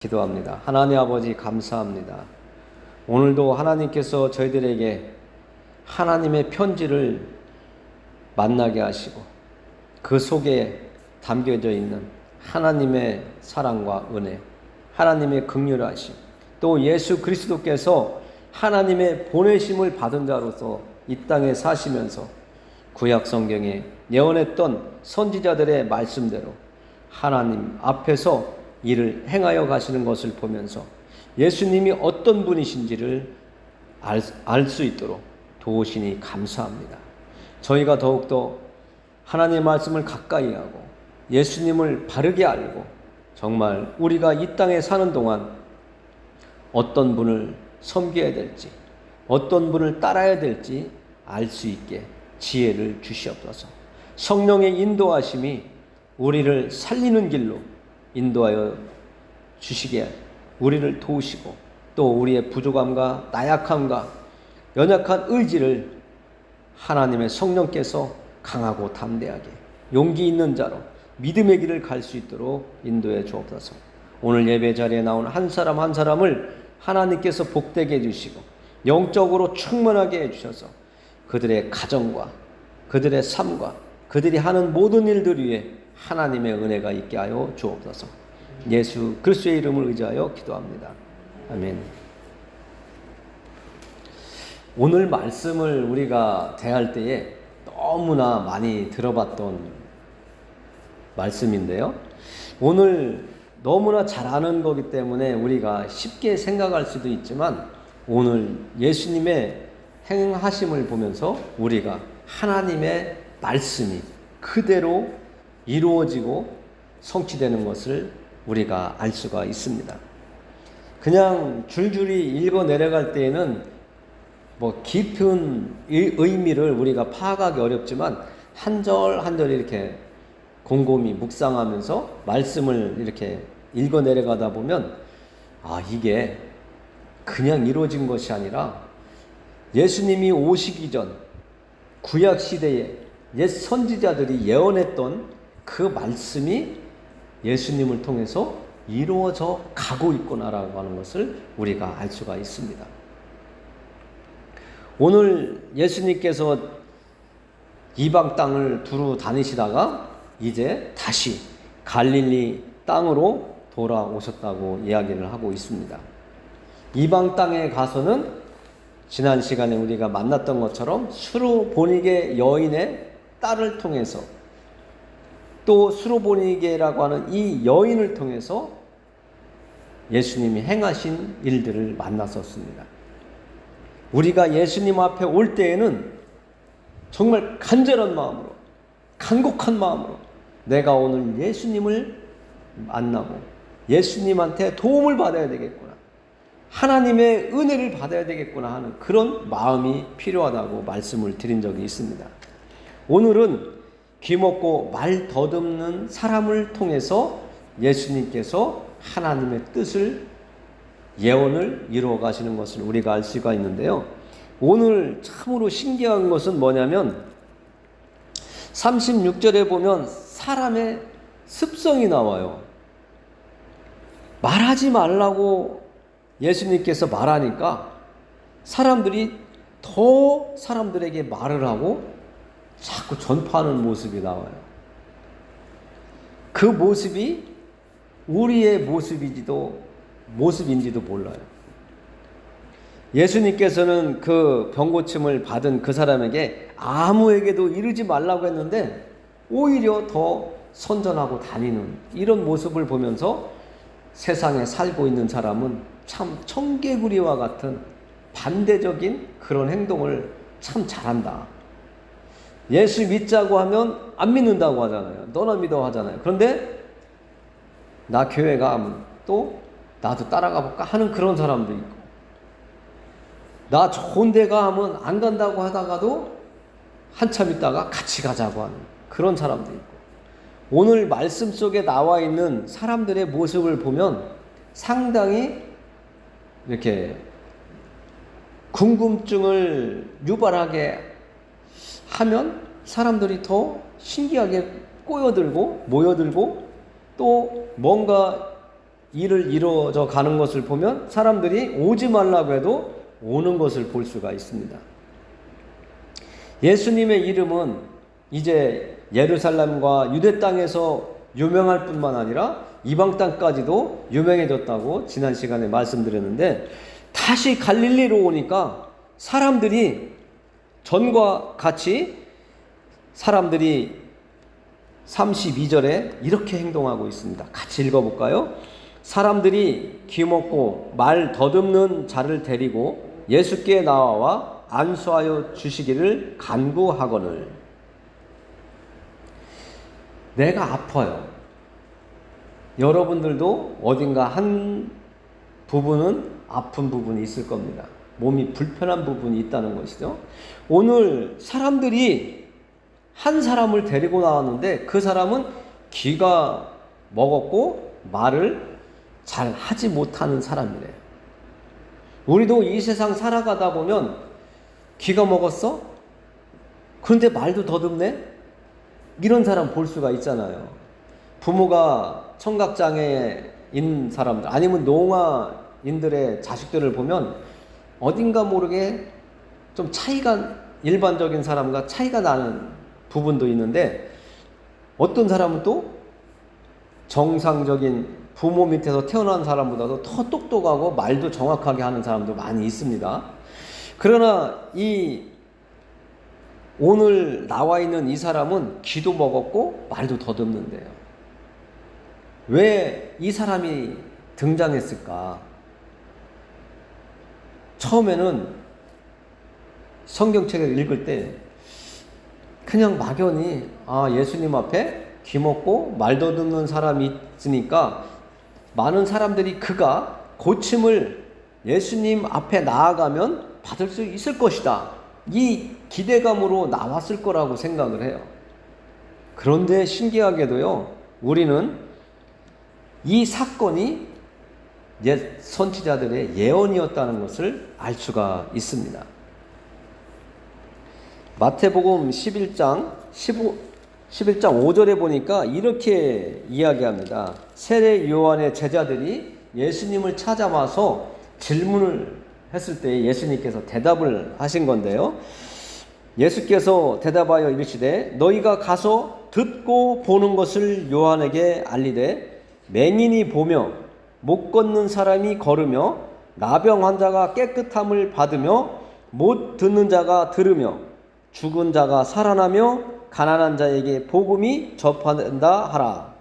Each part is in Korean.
기도합니다. 하나님 아버지 감사합니다. 오늘도 하나님께서 저희들에게 하나님의 편지를 만나게 하시고 그 속에 담겨져 있는 하나님의 사랑과 은혜, 하나님의 긍휼하심, 또 예수 그리스도께서 하나님의 보내심을 받은 자로서 이 땅에 사시면서 구약 성경에 예언했던 선지자들의 말씀대로 하나님 앞에서 일을 행하여 가시는 것을 보면서 예수님이 어떤 분이신지를 알 수 있도록 도우시니 감사합니다. 저희가 더욱더 하나님의 말씀을 가까이 하고 예수님을 바르게 알고 정말 우리가 이 땅에 사는 동안 어떤 분을 섬겨야 될지 어떤 분을 따라야 될지 알 수 있게 지혜를 주시옵소서. 성령의 인도하심이 우리를 살리는 길로 인도하여 주시게 우리를 도우시고 또 우리의 부족함과 나약함과 연약한 의지를 하나님의 성령께서 강하고 담대하게 용기 있는 자로 믿음의 길을 갈 수 있도록 인도해 주옵소서. 오늘 예배 자리에 나온 한 사람 한 사람을 하나님께서 복되게 해주시고 영적으로 충만하게 해주셔서 그들의 가정과 그들의 삶과 그들이 하는 모든 일들 위에 하나님의 은혜가 있게 하여 주옵소서. 예수 그리스도의 이름을 의지하여 기도합니다. 아멘. 오늘 말씀을 우리가 대할 때에 너무나 많이 들어봤던 말씀인데요. 오늘 너무나 잘 아는 거기 때문에 우리가 쉽게 생각할 수도 있지만 오늘 예수님의 행하심을 보면서 우리가 하나님의 말씀이 그대로 이루어지고 성취되는 것을 우리가 알 수가 있습니다. 그냥 줄줄이 읽어 내려갈 때에는 깊은 의미를 우리가 파악하기 어렵지만 한 절 한 절 이렇게 곰곰이 묵상하면서 말씀을 이렇게 읽어 내려가다 보면 이게 그냥 이루어진 것이 아니라 예수님이 오시기 전 구약 시대에 옛 선지자들이 예언했던 그 말씀이 예수님을 통해서 이루어져 가고 있구나라고 하는 것을 우리가 알 수가 있습니다. 오늘 예수님께서 이방 땅을 두루 다니시다가 이제 다시 갈릴리 땅으로 돌아오셨다고 이야기를 하고 있습니다. 이방 땅에 가서는 지난 시간에 우리가 만났던 것처럼 수로보니게 여인의 딸을 통해서 또 수로보니게라고 하는 이 여인을 통해서 예수님이 행하신 일들을 만났었습니다. 우리가 예수님 앞에 올 때에는 정말 간절한 마음으로 간곡한 마음으로 내가 오늘 예수님을 만나고 예수님한테 도움을 받아야 되겠구나, 하나님의 은혜를 받아야 되겠구나 하는 그런 마음이 필요하다고 말씀을 드린 적이 있습니다. 오늘은 귀먹고 말 더듬는 사람을 통해서 예수님께서 하나님의 뜻을 예언을 이루어 가시는 것을 우리가 알 수가 있는데요. 오늘 참으로 신기한 것은 뭐냐면 36절에 보면 사람의 습성이 나와요. 말하지 말라고 예수님께서 말하니까 사람들이 더 사람들에게 말을 하고 자꾸 전파하는 모습이 나와요. 그 모습이 우리의 모습인지도 몰라요. 예수님께서는 그 병고침을 받은 그 사람에게 아무에게도 이르지 말라고 했는데 오히려 더 선전하고 다니는 이런 모습을 보면서 세상에 살고 있는 사람은 참 청개구리와 같은 반대적인 그런 행동을 참 잘한다. 예수 믿자고 하면 안 믿는다고 하잖아요. 너나 믿어 하잖아요. 그런데 나 교회 가면 또 나도 따라가 볼까 하는 그런 사람도 있고, 나 좋은 데 가면 안 간다고 하다가도 한참 있다가 같이 가자고 하는 그런 사람도 있고, 오늘 말씀 속에 나와 있는 사람들의 모습을 보면 상당히 이렇게 궁금증을 유발하게 하면 사람들이 더 신기하게 모여들고 또 뭔가 일을 이루어져 가는 것을 보면 사람들이 오지 말라고 해도 오는 것을 볼 수가 있습니다. 예수님의 이름은 이제 예루살렘과 유대 땅에서 유명할 뿐만 아니라 이방 땅까지도 유명해졌다고 지난 시간에 말씀드렸는데, 다시 갈릴리로 오니까 사람들이 전과 같이 사람들이 32절에 이렇게 행동하고 있습니다. 같이 읽어볼까요? 사람들이 귀먹고 말 더듬는 자를 데리고 예수께 나와 안수하여 주시기를 간구하거늘. 내가 아파요. 여러분들도 어딘가 한 부분은 아픈 부분이 있을 겁니다. 몸이 불편한 부분이 있다는 것이죠. 오늘 사람들이 한 사람을 데리고 나왔는데 그 사람은 귀가 먹었고 말을 잘 하지 못하는 사람이래요. 우리도 이 세상 살아가다 보면 귀가 먹었어? 그런데 말도 더듬네? 이런 사람 볼 수가 있잖아요. 부모가 청각장애인 사람들 아니면 노화인들의 자식들을 보면 어딘가 모르게 좀 차이가, 일반적인 사람과 차이가 나는 부분도 있는데, 어떤 사람은 또 정상적인 부모 밑에서 태어난 사람보다도 더 똑똑하고 말도 정확하게 하는 사람도 많이 있습니다. 그러나 오늘 나와 있는 이 사람은 귀도 먹었고 말도 더듬는데요. 왜 이 사람이 등장했을까? 처음에는 성경책을 읽을 때 그냥 막연히 예수님 앞에 귀 먹고 말 더듬는 사람이 있으니까 많은 사람들이 그가 고침을 예수님 앞에 나아가면 받을 수 있을 것이다, 이 기대감으로 나왔을 거라고 생각을 해요. 그런데 신기하게도요, 우리는 이 사건이 옛 선지자들의 예언이었다는 것을 알 수가 있습니다. 마태복음 11장 5절에 보니까 이렇게 이야기합니다. 세례 요한의 제자들이 예수님을 찾아와서 질문을 했을 때 예수님께서 대답을 하신 건데요. 예수께서 대답하여 이르시되 너희가 가서 듣고 보는 것을 요한에게 알리되 맹인이 보며 못 걷는 사람이 걸으며 나병 환자가 깨끗함을 받으며 못 듣는 자가 들으며 죽은 자가 살아나며 가난한 자에게 복음이 접한다 하라.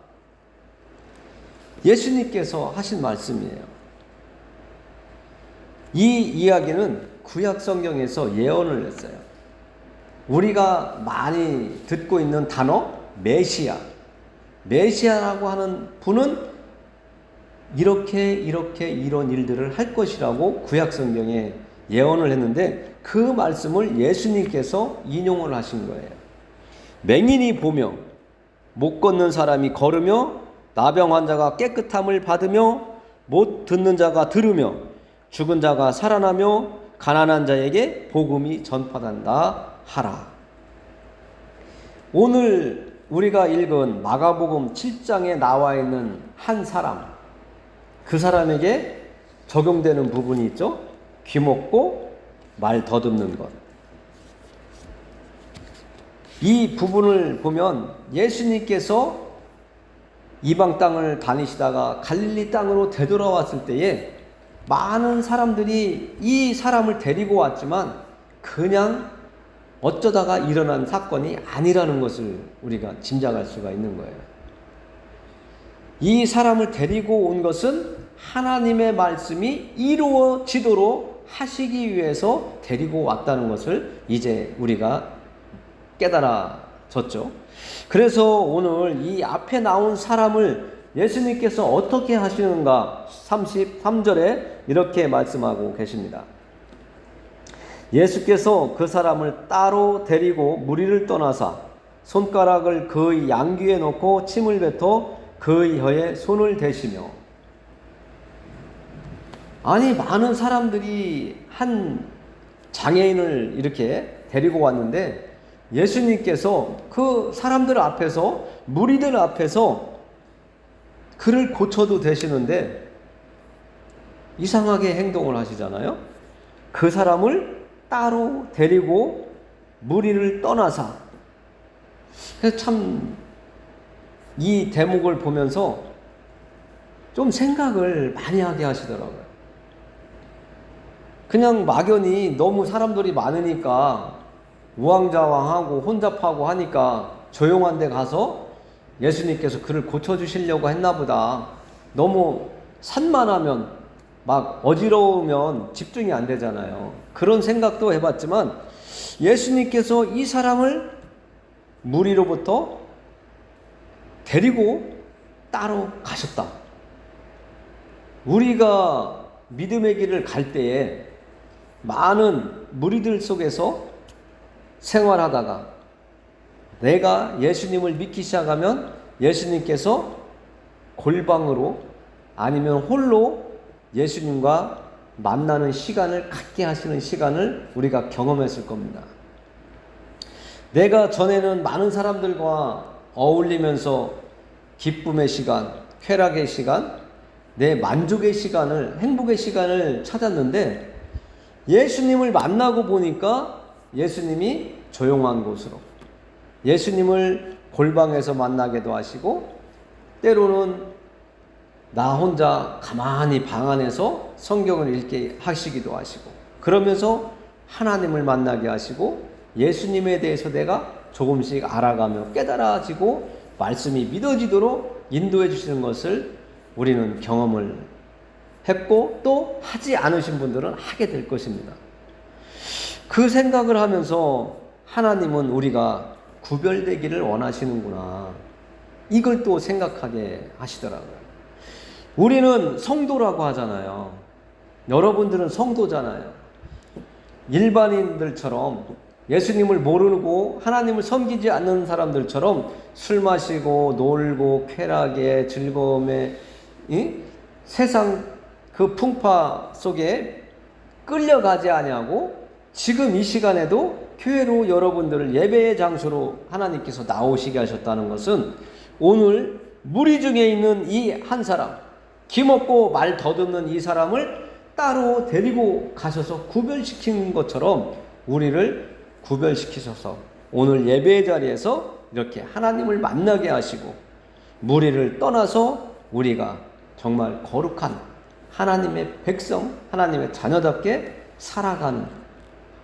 예수님께서 하신 말씀이에요. 이 이야기는 구약 성경에서 예언을 했어요. 우리가 많이 듣고 있는 단어 메시아라고 하는 분은 이런 일들을 할 것이라고 구약 성경에 예언을 했는데, 그 말씀을 예수님께서 인용을 하신 거예요. 맹인이 보며 못 걷는 사람이 걸으며 나병 환자가 깨끗함을 받으며 못 듣는 자가 들으며 죽은 자가 살아나며 가난한 자에게 복음이 전파된다 하라. 오늘 우리가 읽은 마가복음 7장에 나와 있는 한 사람, 그 사람에게 적용되는 부분이 있죠. 귀 먹고 말 더듬는 것. 이 부분을 보면 예수님께서 이방 땅을 다니시다가 갈릴리 땅으로 되돌아왔을 때에 많은 사람들이 이 사람을 데리고 왔지만 그냥 어쩌다가 일어난 사건이 아니라는 것을 우리가 짐작할 수가 있는 거예요. 이 사람을 데리고 온 것은 하나님의 말씀이 이루어지도록 하시기 위해서 데리고 왔다는 것을 이제 우리가 깨달아졌죠. 그래서 오늘 이 앞에 나온 사람을 예수님께서 어떻게 하시는가 33절에 이렇게 말씀하고 계십니다. 예수께서 그 사람을 따로 데리고 무리를 떠나사 손가락을 그의 양귀에 넣고 침을 뱉어 그의 혀에 손을 대시며. 아니, 많은 사람들이 한 장애인을 이렇게 데리고 왔는데 예수님께서 그 사람들 앞에서, 무리들 앞에서 그를 고쳐도 되시는데 이상하게 행동을 하시잖아요. 그 사람을 따로 데리고 무리를 떠나사. 그래서 참 이 대목을 보면서 좀 생각을 많이 하게 하시더라고요. 그냥 막연히 너무 사람들이 많으니까 우왕좌왕하고 혼잡하고 하니까 조용한 데 가서 예수님께서 그를 고쳐주시려고 했나 보다. 너무 산만하면 막 어지러우면 집중이 안 되잖아요. 그런 생각도 해봤지만 예수님께서 이 사람을 무리로부터 데리고 따로 가셨다. 우리가 믿음의 길을 갈 때에 많은 무리들 속에서 생활하다가 내가 예수님을 믿기 시작하면 예수님께서 골방으로 아니면 홀로 예수님과 만나는 시간을 갖게 하시는 시간을 우리가 경험했을 겁니다. 내가 전에는 많은 사람들과 어울리면서 기쁨의 시간, 쾌락의 시간, 내 만족의 시간을, 행복의 시간을 찾았는데 예수님을 만나고 보니까 예수님이 조용한 곳으로, 예수님을 골방에서 만나게도 하시고 때로는 나 혼자 가만히 방 안에서 성경을 읽게 하시기도 하시고 그러면서 하나님을 만나게 하시고 예수님에 대해서 내가 조금씩 알아가며 깨달아지고 말씀이 믿어지도록 인도해 주시는 것을 우리는 경험을 했고 또 하지 않으신 분들은 하게 될 것입니다. 그 생각을 하면서 하나님은 우리가 구별되기를 원하시는구나. 이걸 또 생각하게 하시더라고요. 우리는 성도라고 하잖아요. 여러분들은 성도잖아요. 일반인들처럼 예수님을 모르고 하나님을 섬기지 않는 사람들처럼 술 마시고 놀고 쾌락에 즐거움에 세상 그 풍파 속에 끌려가지 아니하고 지금 이 시간에도 교회로 여러분들을 예배의 장소로 하나님께서 나오시게 하셨다는 것은 오늘 무리 중에 있는 이 한 사람, 기먹고 말 더듬는 이 사람을 따로 데리고 가셔서 구별시킨 것처럼 우리를 구별시키셔서 오늘 예배의 자리에서 이렇게 하나님을 만나게 하시고 무리를 떠나서 우리가 정말 거룩한 하나님의 백성, 하나님의 자녀답게 살아가는,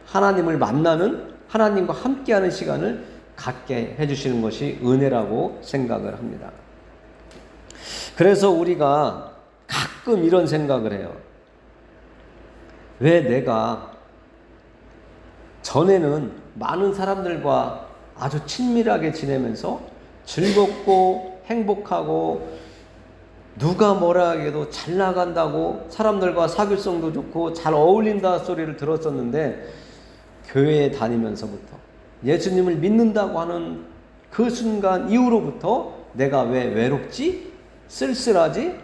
하나님을 만나는, 하나님과 함께하는 시간을 갖게 해주시는 것이 은혜라고 생각을 합니다. 그래서 우리가 가끔 이런 생각을 해요. 왜 내가 전에는 많은 사람들과 아주 친밀하게 지내면서 즐겁고 행복하고 누가 뭐라 하게도 잘 나간다고 사람들과 사교성도 좋고 잘 어울린다 소리를 들었었는데 교회에 다니면서부터 예수님을 믿는다고 하는 그 순간 이후로부터 내가 왜 외롭지? 쓸쓸하지?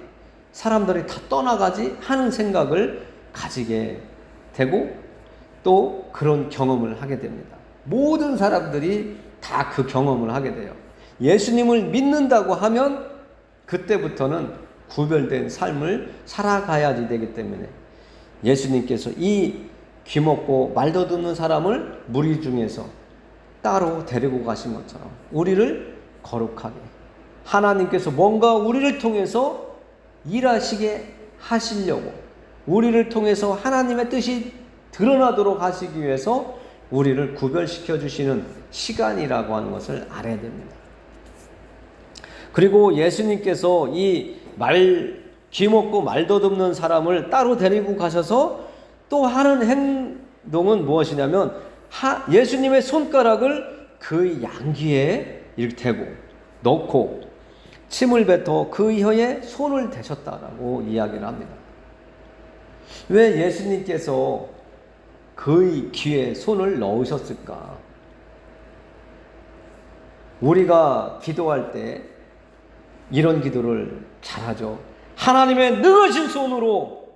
사람들이 다 떠나가지? 하는 생각을 가지게 되고 또 그런 경험을 하게 됩니다. 모든 사람들이 다 그 경험을 하게 돼요. 예수님을 믿는다고 하면 그때부터는 구별된 삶을 살아가야지 되기 때문에 예수님께서 이 귀먹고 말도 듣는 사람을 무리 중에서 따로 데리고 가신 것처럼 우리를 거룩하게 하나님께서 뭔가 우리를 통해서 일하시게 하시려고 우리를 통해서 하나님의 뜻이 드러나도록 하시기 위해서 우리를 구별시켜 주시는 시간이라고 하는 것을 알아야 됩니다. 그리고 예수님께서 이 귀먹고 말더듬는 사람을 따로 데리고 가셔서 또 하는 행동은 무엇이냐면 예수님의 손가락을 그 양귀에 이렇게 대고 넣고 침을 뱉어 그 혀에 손을 대셨다라고 이야기를 합니다. 왜 예수님께서 그의 귀에 손을 넣으셨을까? 우리가 기도할 때 이런 기도를 잘하죠. 하나님의 능하신 손으로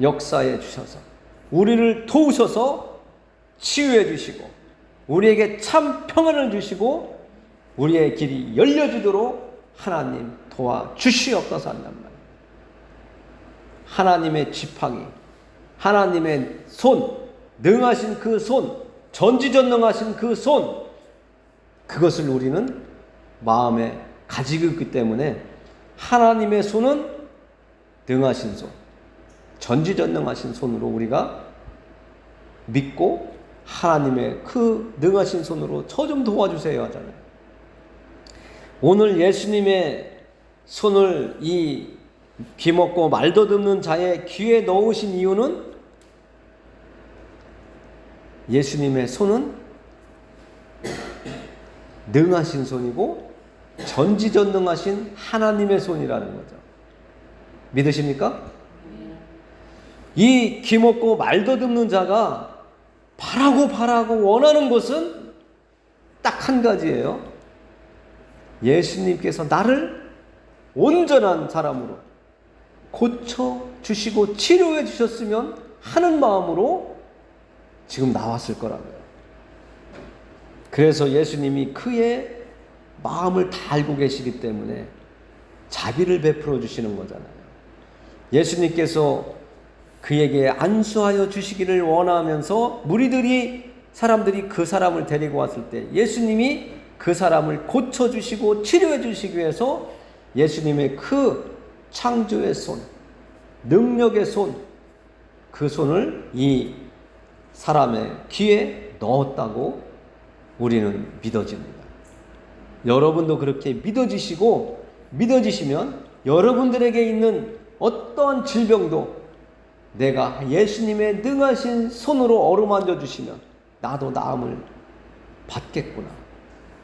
역사해 주셔서 우리를 도우셔서 치유해 주시고 우리에게 참 평안을 주시고 우리의 길이 열려지도록 하나님 도와주시옵소서 한단 말이에요. 하나님의 지팡이, 하나님의 손, 능하신 그 손, 전지전능하신 그 손, 그것을 우리는 마음에 가지고 있기 때문에 하나님의 손은 능하신 손, 전지전능하신 손으로 우리가 믿고 하나님의 그 능하신 손으로 저 좀 도와주세요 하잖아요. 오늘 예수님의 손을 이 귀먹고 말도 듣는 자의 귀에 넣으신 이유는 예수님의 손은 능하신 손이고 전지전능하신 하나님의 손이라는 거죠. 믿으십니까? 이 귀먹고 말도 듣는 자가 바라고 원하는 것은 딱 한 가지예요. 예수님께서 나를 온전한 사람으로 고쳐주시고 치료해 주셨으면 하는 마음으로 지금 나왔을 거라고요. 그래서 예수님이 그의 마음을 다 알고 계시기 때문에 자비를 베풀어 주시는 거잖아요. 예수님께서 그에게 안수하여 주시기를 원하면서 사람들이 그 사람을 데리고 왔을 때 예수님이 그 사람을 고쳐주시고 치료해 주시기 위해서 예수님의 그 창조의 손, 능력의 손, 그 손을 이 사람의 귀에 넣었다고 우리는 믿어집니다. 여러분도 그렇게 믿어지시면 여러분들에게 있는 어떠한 질병도 내가 예수님의 능하신 손으로 어루만져 주시면 나도 나음을 받겠구나,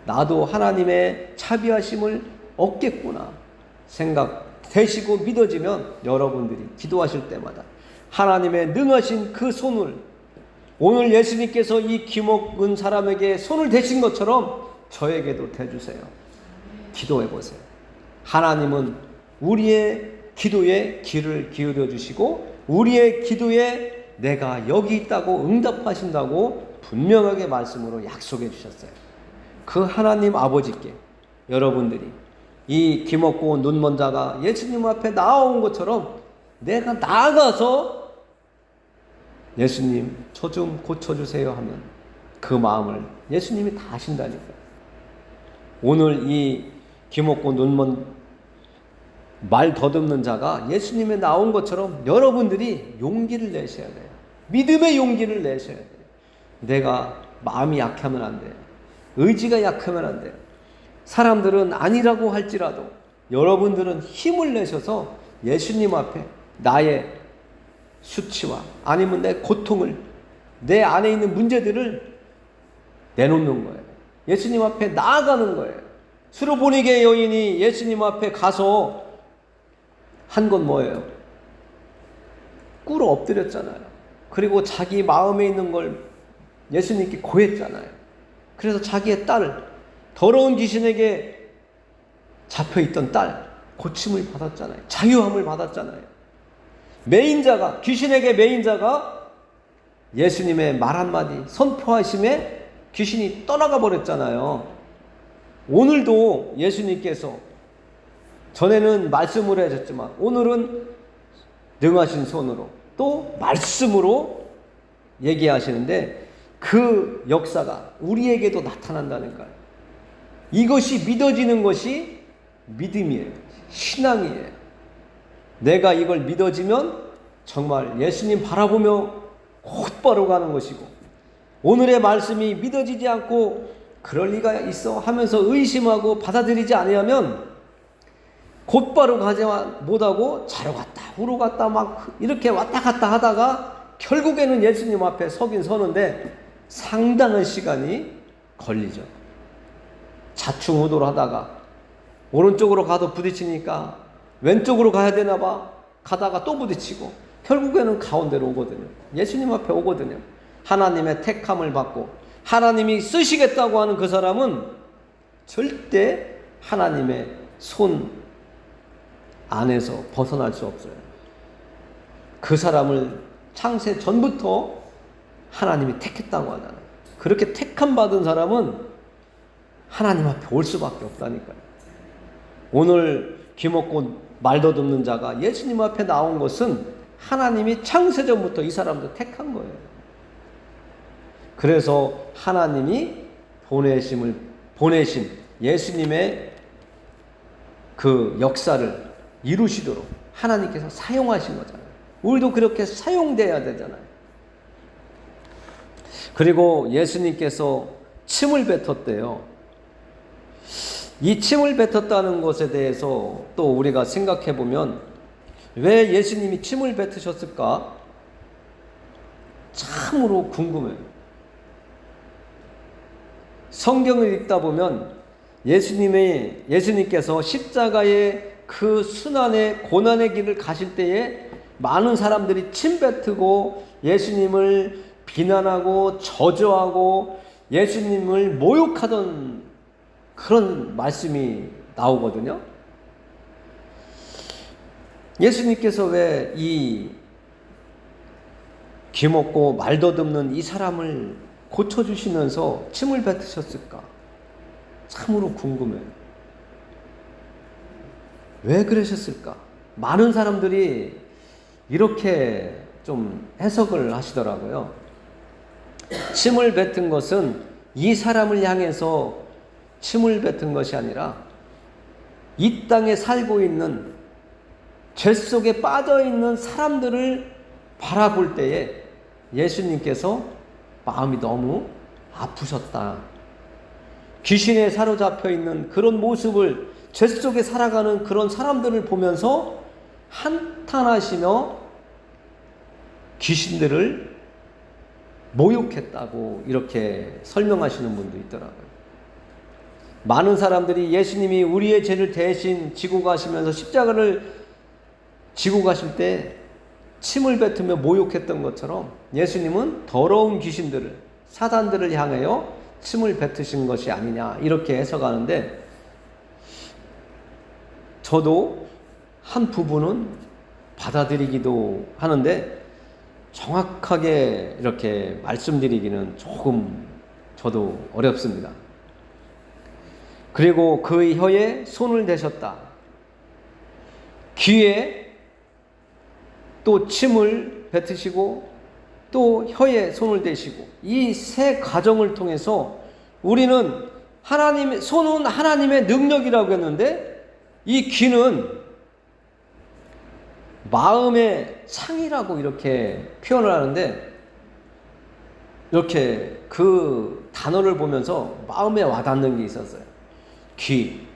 나도 하나님의 자비하심을 얻겠구나 생각되시고 믿어지면 여러분들이 기도하실 때마다 하나님의 능하신 그 손을, 오늘 예수님께서 이 귀먹은 사람에게 손을 대신 것처럼 저에게도 대주세요. 기도해 보세요. 하나님은 우리의 기도에 귀를 기울여 주시고 우리의 기도에 내가 여기 있다고 응답하신다고 분명하게 말씀으로 약속해 주셨어요. 그 하나님 아버지께 여러분들이 이 귀먹고 눈먼 자가 예수님 앞에 나아온 것처럼 내가 나아가서 예수님 저 좀 고쳐주세요 하면 그 마음을 예수님이 다 아신다니까요. 오늘 이 귀먹고 눈먼 말 더듬는 자가 예수님에 나온 것처럼 여러분들이 용기를 내셔야 돼요. 믿음의 용기를 내셔야 돼요. 내가 마음이 약하면 안 돼요. 의지가 약하면 안 돼요. 사람들은 아니라고 할지라도 여러분들은 힘을 내셔서 예수님 앞에 나의 수치와 아니면 내 고통을, 내 안에 있는 문제들을 내놓는 거예요. 예수님 앞에 나아가는 거예요. 수로보니게 여인이 예수님 앞에 가서 한 건 뭐예요? 꿇어 엎드렸잖아요. 그리고 자기 마음에 있는 걸 예수님께 고했잖아요. 그래서 자기의 딸, 더러운 귀신에게 잡혀있던 딸, 고침을 받았잖아요. 자유함을 받았잖아요. 귀신에게 매인 자가 예수님의 말 한마디 선포하심에 귀신이 떠나가 버렸잖아요. 오늘도 예수님께서 전에는 말씀으로 해줬지만 오늘은 능하신 손으로 또 말씀으로 얘기하시는데 그 역사가 우리에게도 나타난다는 거예요. 이것이 믿어지는 것이 믿음이에요. 신앙이에요. 내가 이걸 믿어지면 정말 예수님 바라보며 곧바로 가는 것이고, 오늘의 말씀이 믿어지지 않고 그럴 리가 있어 하면서 의심하고 받아들이지 않으면 곧바로 가지 못하고 자로 갔다 우로 갔다 막 이렇게 왔다 갔다 하다가 결국에는 예수님 앞에 서는데 상당한 시간이 걸리죠. 자충우돌 하다가 오른쪽으로 가도 부딪히니까 왼쪽으로 가야 되나 봐 가다가 또 부딪히고 결국에는 가운데로 오거든요. 예수님 앞에 오거든요. 하나님의 택함을 받고 하나님이 쓰시겠다고 하는 그 사람은 절대 하나님의 손 안에서 벗어날 수 없어요. 그 사람을 창세 전부터 하나님이 택했다고 하잖아요. 그렇게 택함 받은 사람은 하나님 앞에 올 수밖에 없다니까요. 오늘 귀먹고 말 더듬는 자가 예수님 앞에 나온 것은 하나님이 창세전부터 이 사람도 택한 거예요. 그래서 하나님이 보내신 예수님의 그 역사를 이루시도록 하나님께서 사용하신 거잖아요. 우리도 그렇게 사용돼야 되잖아요. 그리고 예수님께서 침을 뱉었대요. 이 침을 뱉었다는 것에 대해서 또 우리가 생각해 보면 왜 예수님이 침을 뱉으셨을까? 참으로 궁금해요. 성경을 읽다 보면 예수님께서 십자가의 그 순환의 고난의 길을 가실 때에 많은 사람들이 침 뱉고 예수님을 비난하고 저주하고 예수님을 모욕하던 그런 말씀이 나오거든요. 예수님께서 왜 이 귀먹고 말 더듬는 이 사람을 고쳐주시면서 침을 뱉으셨을까? 참으로 궁금해요. 왜 그러셨을까? 많은 사람들이 이렇게 좀 해석을 하시더라고요. 침을 뱉은 것은 이 사람을 향해서 침을 뱉은 것이 아니라 이 땅에 살고 있는 죄 속에 빠져 있는 사람들을 바라볼 때에 예수님께서 마음이 너무 아프셨다. 귀신에 사로잡혀 있는 그런 모습을 죄 속에 살아가는 그런 사람들을 보면서 한탄하시며 귀신들을 모욕했다고 이렇게 설명하시는 분도 있더라고요. 많은 사람들이 예수님이 우리의 죄를 대신 지고 가시면서 십자가를 지고 가실 때 침을 뱉으며 모욕했던 것처럼 예수님은 더러운 귀신들을, 사단들을 향하여 침을 뱉으신 것이 아니냐 이렇게 해석하는데, 저도 한 부분은 받아들이기도 하는데 정확하게 이렇게 말씀드리기는 조금 저도 어렵습니다. 그리고 그 혀에 손을 대셨다. 귀에 또 침을 뱉으시고 또 혀에 손을 대시고, 이 세 과정을 통해서 우리는 손은 하나님의 능력이라고 했는데 이 귀는 마음의 창이라고 이렇게 표현을 하는데, 이렇게 그 단어를 보면서 마음에 와닿는 게 있었어요. 귀,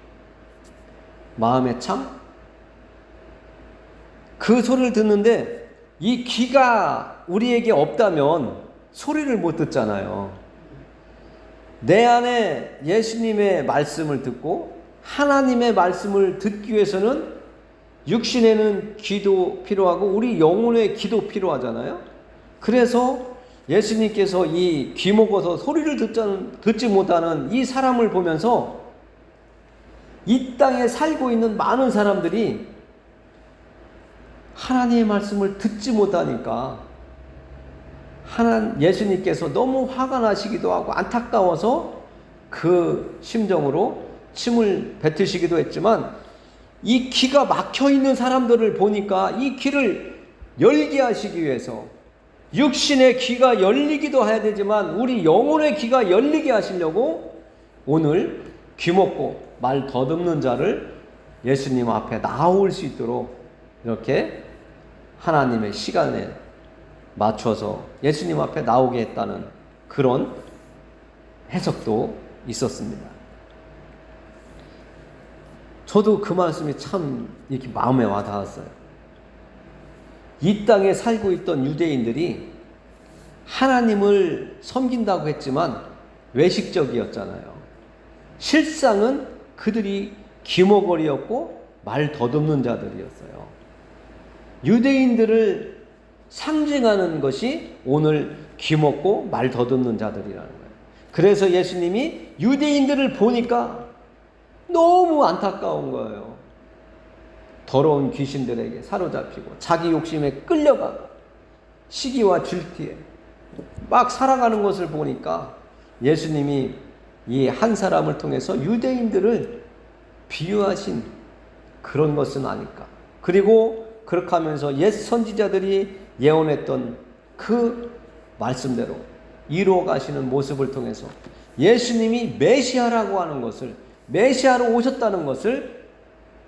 마음의 창. 그 소리를 듣는데 이 귀가 우리에게 없다면 소리를 못 듣잖아요. 내 안에 예수님의 말씀을 듣고 하나님의 말씀을 듣기 위해서는 육신에는 귀도 필요하고 우리 영혼의 귀도 필요하잖아요. 그래서 예수님께서 이 귀 먹어서 소리를 듣지 못하는 이 사람을 보면서 이 땅에 살고 있는 많은 사람들이 하나님의 말씀을 듣지 못하니까 예수님께서 너무 화가 나시기도 하고 안타까워서 그 심정으로 침을 뱉으시기도 했지만, 이 귀가 막혀 있는 사람들을 보니까 이 귀를 열게 하시기 위해서, 육신의 귀가 열리기도 해야 되지만 우리 영혼의 귀가 열리게 하시려고 오늘 귀 먹고 말 더듬는 자를 예수님 앞에 나올 수 있도록 이렇게 하나님의 시간에 맞춰서 예수님 앞에 나오게 했다는 그런 해석도 있었습니다. 저도 그 말씀이 참 이렇게 마음에 와닿았어요. 이 땅에 살고 있던 유대인들이 하나님을 섬긴다고 했지만 외식적이었잖아요. 실상은 그들이 기머거리였고 말 더듬는 자들이었어요. 유대인들을 상징하는 것이 오늘 귀먹고 말 더듬는 자들이라는 거예요. 그래서 예수님이 유대인들을 보니까 너무 안타까운 거예요. 더러운 귀신들에게 사로잡히고 자기 욕심에 끌려가고 시기와 질투에 막 살아가는 것을 보니까 예수님이 이 한 사람을 통해서 유대인들을 비유하신 그런 것은 아닐까. 그리고 그렇게 하면서 옛 선지자들이 예언했던 그 말씀대로 이루어 가시는 모습을 통해서 예수님이 메시아라고 하는 것을, 메시아로 오셨다는 것을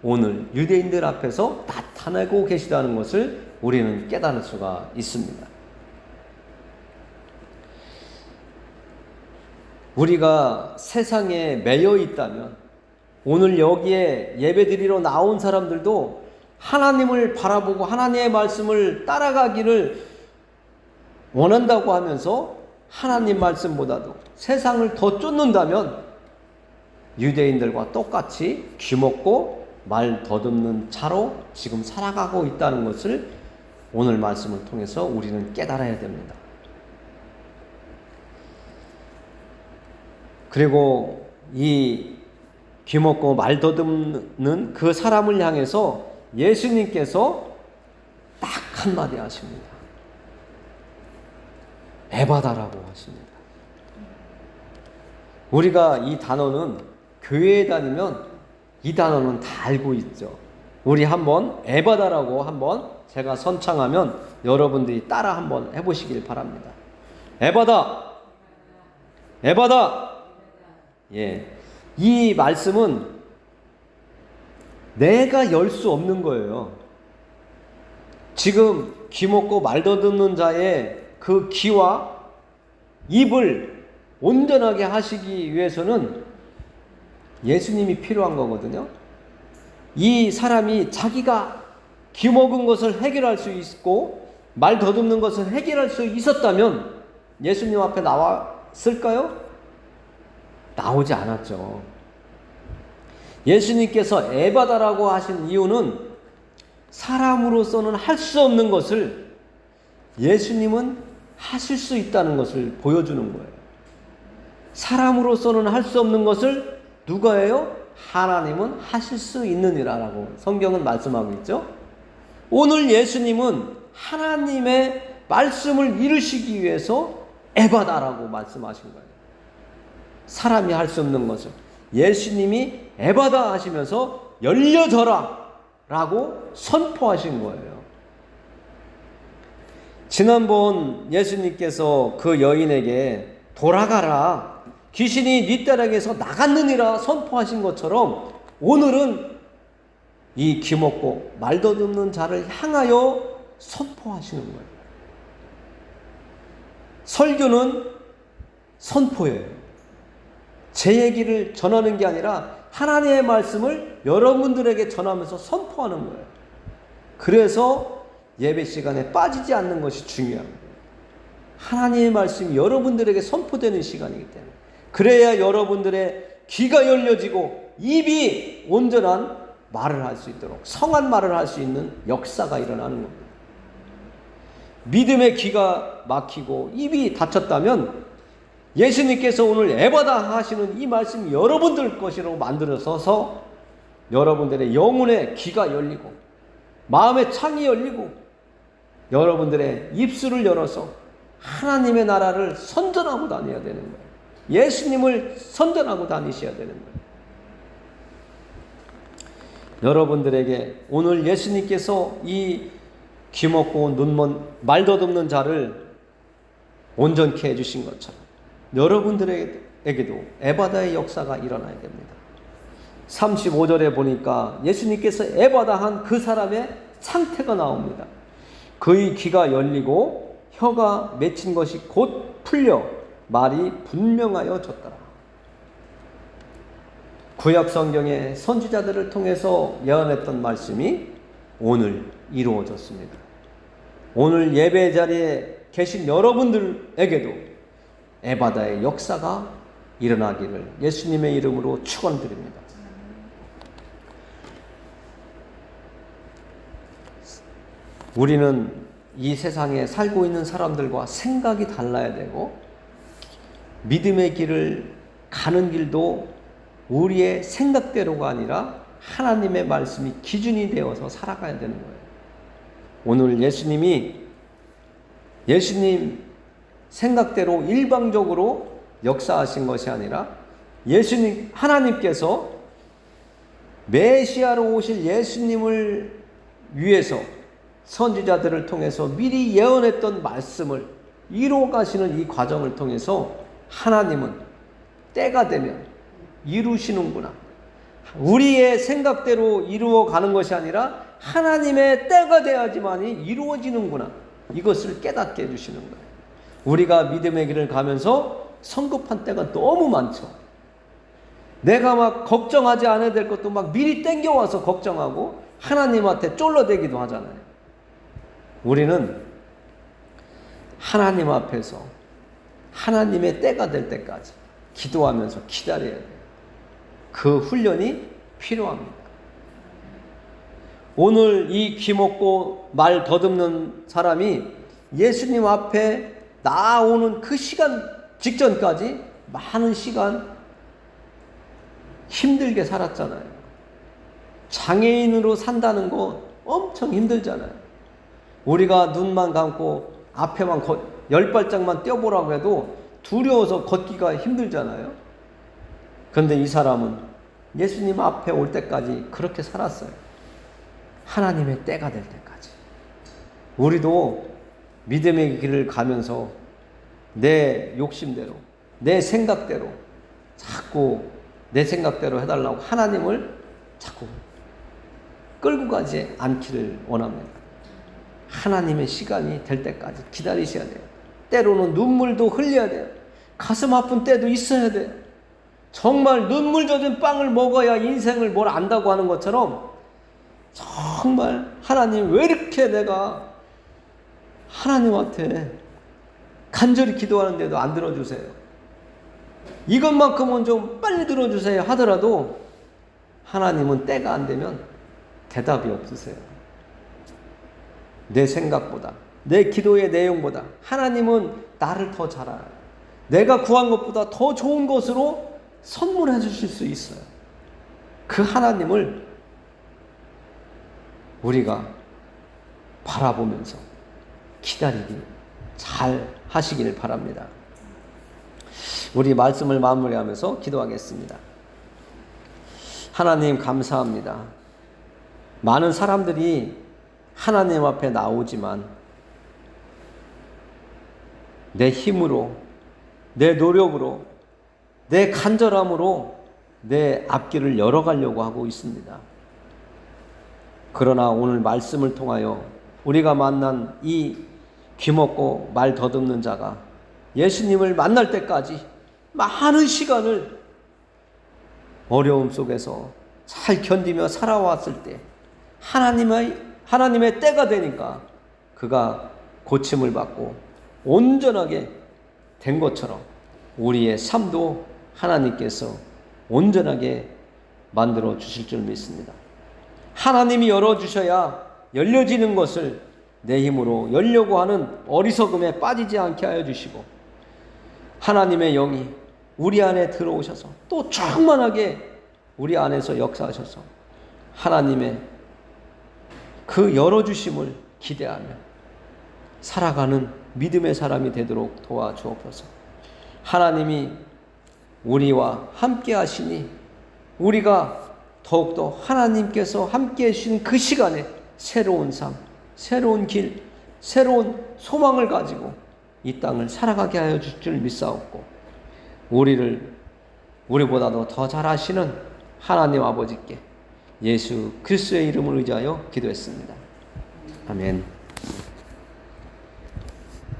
오늘 유대인들 앞에서 나타내고 계시다는 것을 우리는 깨달을 수가 있습니다. 우리가 세상에 매여 있다면 오늘 여기에 예배드리러 나온 사람들도 하나님을 바라보고 하나님의 말씀을 따라가기를 원한다고 하면서 하나님 말씀보다도 세상을 더 쫓는다면 유대인들과 똑같이 귀먹고 말 더듬는 자로 지금 살아가고 있다는 것을 오늘 말씀을 통해서 우리는 깨달아야 됩니다. 그리고 이 귀먹고 말 더듬는 그 사람을 향해서 예수님께서 딱 한마디 하십니다. 에바다라고 하십니다. 우리가 이 단어는 교회에 다니면 이 단어는 다 알고 있죠. 우리 한번 에바다라고 한번 제가 선창하면 여러분들이 따라 한번 해보시길 바랍니다. 에바다, 에바다. 예, 이 말씀은 내가 열 수 없는 거예요. 지금 귀먹고 말 더듬는 자의 그 귀와 입을 온전하게 하시기 위해서는 예수님이 필요한 거거든요. 이 사람이 자기가 귀먹은 것을 해결할 수 있고 말 더듬는 것을 해결할 수 있었다면 예수님 앞에 나왔을까요? 나오지 않았죠. 예수님께서 에바다라고 하신 이유는 사람으로서는 할 수 없는 것을 예수님은 하실 수 있다는 것을 보여주는 거예요. 사람으로서는 할 수 없는 것을 누가 해요? 하나님은 하실 수 있느니라라고 성경은 말씀하고 있죠. 오늘 예수님은 하나님의 말씀을 이루시기 위해서 에바다라고 말씀하신 거예요. 사람이 할 수 없는 것을 예수님이 에바다 하시면서 열려져라 라고 선포하신 거예요. 지난번 예수님께서 그 여인에게 돌아가라, 귀신이 네 딸에게서 나갔느니라 선포하신 것처럼 오늘은 이 귀먹고 말 더듬는 자를 향하여 선포하시는 거예요. 설교는 선포예요. 제 얘기를 전하는 게 아니라 하나님의 말씀을 여러분들에게 전하면서 선포하는 거예요. 그래서 예배 시간에 빠지지 않는 것이 중요합니다. 하나님의 말씀이 여러분들에게 선포되는 시간이기 때문에 그래야 여러분들의 귀가 열려지고 입이 온전한 말을 할 수 있도록 성한 말을 할 수 있는 역사가 일어나는 겁니다. 믿음의 귀가 막히고 입이 닫혔다면 예수님께서 오늘 에바다 하시는 이 말씀이 여러분들 것이라고 만들어서서 여러분들의 영혼의 귀가 열리고 마음의 창이 열리고 여러분들의 입술을 열어서 하나님의 나라를 선전하고 다녀야 되는 거예요. 예수님을 선전하고 다니셔야 되는 거예요. 여러분들에게 오늘 예수님께서 이 귀먹고 말 더듬는 자를 온전케 해주신 것처럼 여러분들에게도 에바다의 역사가 일어나야 됩니다. 35절에 보니까 예수님께서 에바다한 그 사람의 상태가 나옵니다. 그의 귀가 열리고 혀가 맺힌 것이 곧 풀려 말이 분명하여 졌더라. 구약 성경의 선지자들을 통해서 예언했던 말씀이 오늘 이루어졌습니다. 오늘 예배 자리에 계신 여러분들에게도 에바다의 역사가 일어나기를 예수님의 이름으로 축원드립니다. 우리는 이 세상에 살고 있는 사람들과 생각이 달라야 되고 믿음의 길을 가는 길도 우리의 생각대로가 아니라 하나님의 말씀이 기준이 되어서 살아가야 되는 거예요. 오늘 예수님 생각대로 일방적으로 역사하신 것이 아니라 하나님께서 메시아로 오실 예수님을 위해서 선지자들을 통해서 미리 예언했던 말씀을 이루어 가시는 이 과정을 통해서 하나님은 때가 되면 이루시는구나. 우리의 생각대로 이루어 가는 것이 아니라 하나님의 때가 돼야지만이 이루어지는구나. 이것을 깨닫게 해주시는 거예요. 우리가 믿음의 길을 가면서 성급한 때가 너무 많죠. 내가 막 걱정하지 않아야 될 것도 막 미리 땡겨와서 걱정하고 하나님한테 쫄러대기도 하잖아요. 우리는 하나님 앞에서 하나님의 때가 될 때까지 기도하면서 기다려야 돼요. 그 훈련이 필요합니다. 오늘 이 귀먹고 말 더듬는 사람이 예수님 앞에 나오는 그 시간 직전까지 많은 시간 힘들게 살았잖아요. 장애인으로 산다는 거 엄청 힘들잖아요. 우리가 눈만 감고 앞에만 10발짝만 뛰어보라고 해도 두려워서 걷기가 힘들잖아요. 그런데 이 사람은 예수님 앞에 올 때까지 그렇게 살았어요. 하나님의 때가 될 때까지. 우리도 믿음의 길을 가면서 내 욕심대로, 내 생각대로 자꾸 내 생각대로 해달라고 하나님을 자꾸 끌고 가지 않기를 원합니다. 하나님의 시간이 될 때까지 기다리셔야 돼요. 때로는 눈물도 흘려야 돼요. 가슴 아픈 때도 있어야 돼요. 정말 눈물 젖은 빵을 먹어야 인생을 뭘 안다고 하는 것처럼 정말 하나님 왜 이렇게 내가 하나님한테 간절히 기도하는데도 안 들어주세요. 이것만큼은 좀 빨리 들어주세요 하더라도 하나님은 때가 안 되면 대답이 없으세요. 내 생각보다, 내 기도의 내용보다 하나님은 나를 더 잘 알아요. 내가 구한 것보다 더 좋은 것으로 선물해 주실 수 있어요. 그 하나님을 우리가 바라보면서 기다리기 잘 하시길 바랍니다. 우리 말씀을 마무리하면서 기도하겠습니다. 하나님 감사합니다. 많은 사람들이 하나님 앞에 나오지만 내 힘으로, 내 노력으로, 내 간절함으로 내 앞길을 열어가려고 하고 있습니다. 그러나 오늘 말씀을 통하여 우리가 만난 이 귀먹고 말 더듬는 자가 예수님을 만날 때까지 많은 시간을 어려움 속에서 잘 견디며 살아왔을 때 하나님의 때가 되니까 그가 고침을 받고 온전하게 된 것처럼 우리의 삶도 하나님께서 온전하게 만들어 주실 줄 믿습니다. 하나님이 열어주셔야 열려지는 것을 내 힘으로 열려고 하는 어리석음에 빠지지 않게 하여 주시고 하나님의 영이 우리 안에 들어오셔서 또 충만하게 우리 안에서 역사하셔서 하나님의 그 열어주심을 기대하며 살아가는 믿음의 사람이 되도록 도와주옵소서. 하나님이 우리와 함께 하시니 우리가 더욱더 하나님께서 함께 해주신 그 시간에 새로운 삶, 새로운 길, 새로운 소망을 가지고 이 땅을 살아가게 하여 주실 줄 믿사옵고 우리보다도 더 잘하시는 하나님 아버지께 예수 그리스도의 이름을 의지하여 기도했습니다. 아멘.